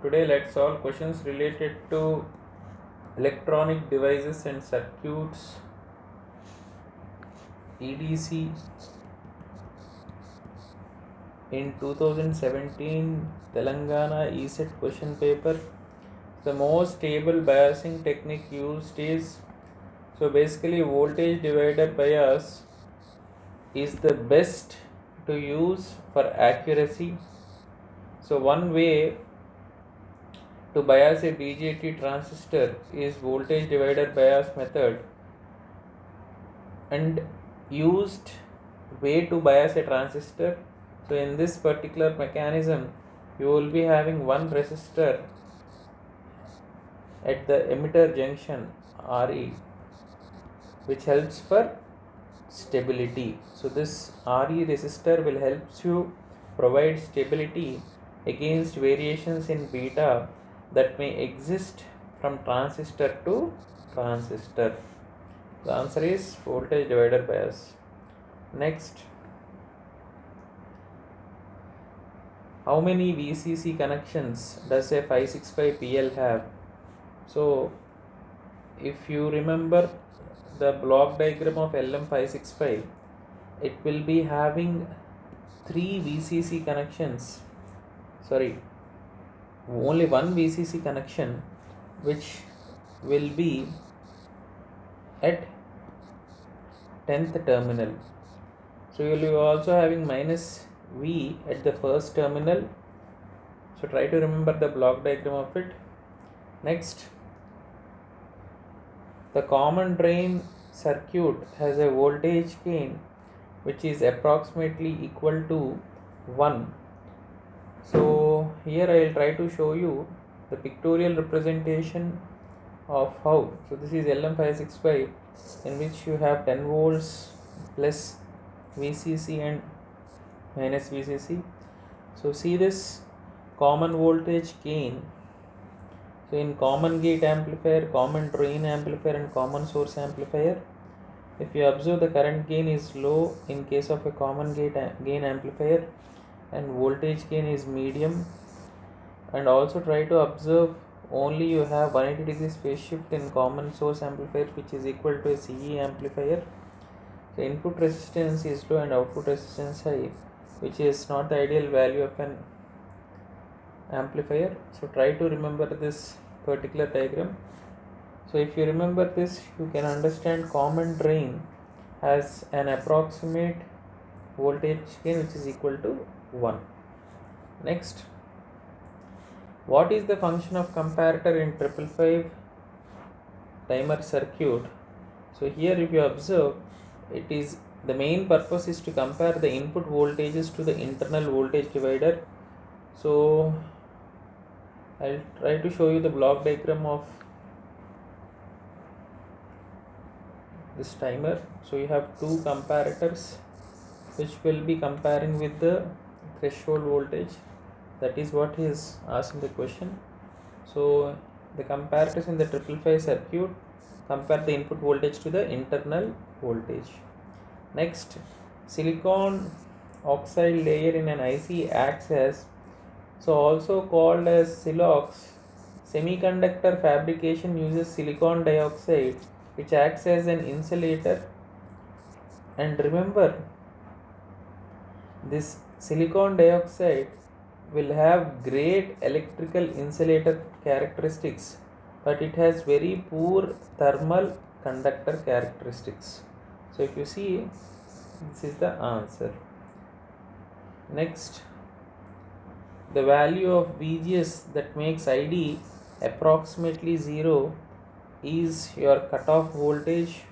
Today let's solve questions related to electronic devices and circuits, EDC in 2017 Telangana ESET question paper. The most stable biasing technique used is, so basically voltage divider bias is the best to use for accuracy. So one way to bias a BJT transistor is voltage divider bias method, and used way to bias a transistor. So in this particular mechanism you will be having one resistor at the emitter junction RE, which helps for stability. So this RE resistor will help you provide stability against variations in beta that may exist from transistor to transistor. The answer is voltage divider bias. Next, how many VCC connections does a 565 PL have? So if you remember the block diagram of LM565, it will be having 3 VCC connections, only one VCC connection, which will be at 10th terminal. So you will be also having minus V at the first terminal. So try to remember the block diagram of it. Next, the common drain circuit has a voltage gain which is approximately equal to 1. So here I will try to show you the pictorial representation of how. So this is LM565, in which you have 10 volts plus VCC and minus VCC. So see this common voltage gain. So in common gate amplifier, common drain amplifier and common source amplifier, if you observe, the current gain is low in case of a common gain amplifier, and voltage gain is medium. And also try to observe, only you have 180 degrees phase shift in common source amplifier, which is equal to a CE amplifier. The input resistance is low and output resistance high, which is not the ideal value of an amplifier. So try to remember this particular diagram. So if you remember this, you can understand common drain has an approximate voltage gain which is equal to 1. Next, what is the function of comparator in 555 timer circuit? So here if you observe, it is the main purpose is to compare the input voltages to the internal voltage divider. So I'll try to show you the block diagram of this timer. So you have two comparators which will be comparing with the threshold voltage. That is what is asked in the question. So the comparators in the 555 circuit compare the input voltage to the internal voltage. Next, silicon oxide layer in an IC acts as, so also called as silox. Semiconductor fabrication uses silicon dioxide, which acts as an insulator. And remember, this silicon dioxide will have great electrical insulator characteristics, but it has very poor thermal conductor characteristics. So if you see, this is the answer. Next, the value of VGS that makes ID approximately 0 is your cutoff voltage.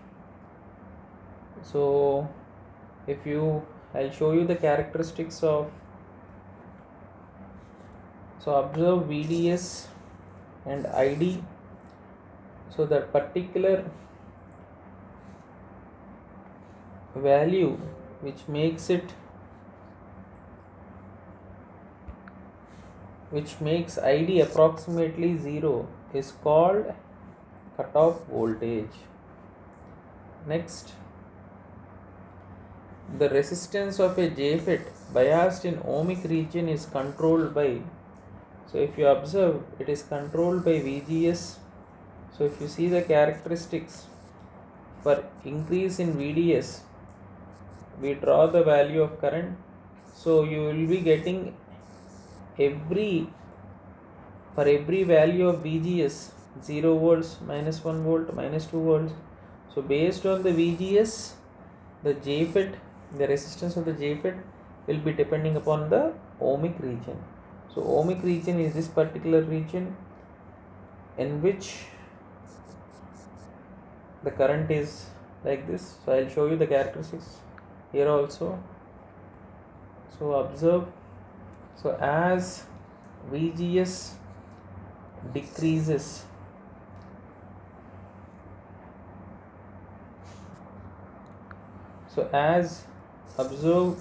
So if you, I'll show you the characteristics of, so observe VDS and ID. So the particular value which makes ID approximately 0 is called cutoff voltage. Next, the resistance of a JFET biased in ohmic region is controlled by, So if you observe, it is controlled by VGS. So if you see the characteristics for increase in VDS, we draw the value of current. So you will be getting for every value of VGS 0 volts, minus 1 volt, minus 2 volts. So based on the VGS, the JFET, the resistance of the JFET will be depending upon the ohmic region. So ohmic region is this particular region in which the current is like this. So I'll show you the characteristics here also. So observe, so as VGS decreases, so as observe,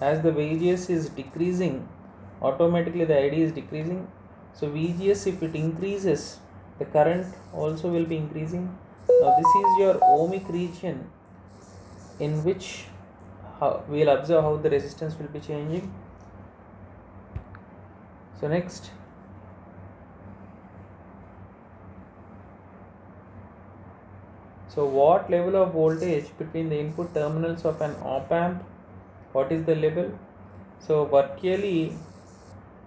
as the VGS is decreasing, automatically the ID is decreasing. So VGS, if it increases, the current also will be increasing. Now this is your ohmic region in which we will observe how the resistance will be changing. So next, so what level of voltage between the input terminals of an op amp? What is the level? So vertically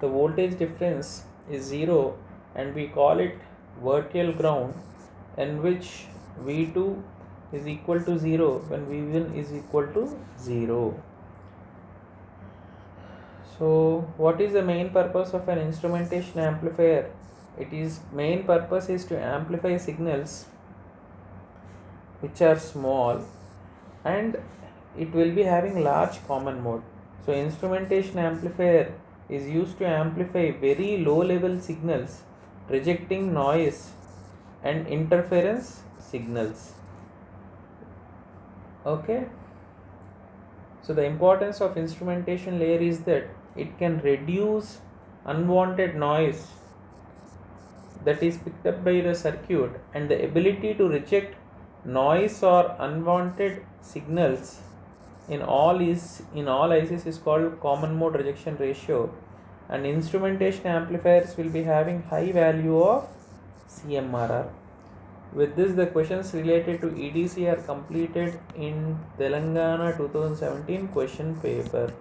the voltage difference is 0 and we call it vertical ground, in which V2 is equal to 0 when V1 is equal to 0. So what is the main purpose of an instrumentation amplifier? Main purpose is to amplify signals which are small and it will be having large common mode. So instrumentation amplifier is used to amplify very low level signals, rejecting noise and interference signals. Okay. So the importance of instrumentation layer is that it can reduce unwanted noise that is picked up by the circuit, and the ability to reject noise or unwanted signals in all ICs is called common mode rejection ratio, and instrumentation amplifiers will be having high value of CMRR. With this, the questions related to EDC are completed in Telangana 2017 question paper.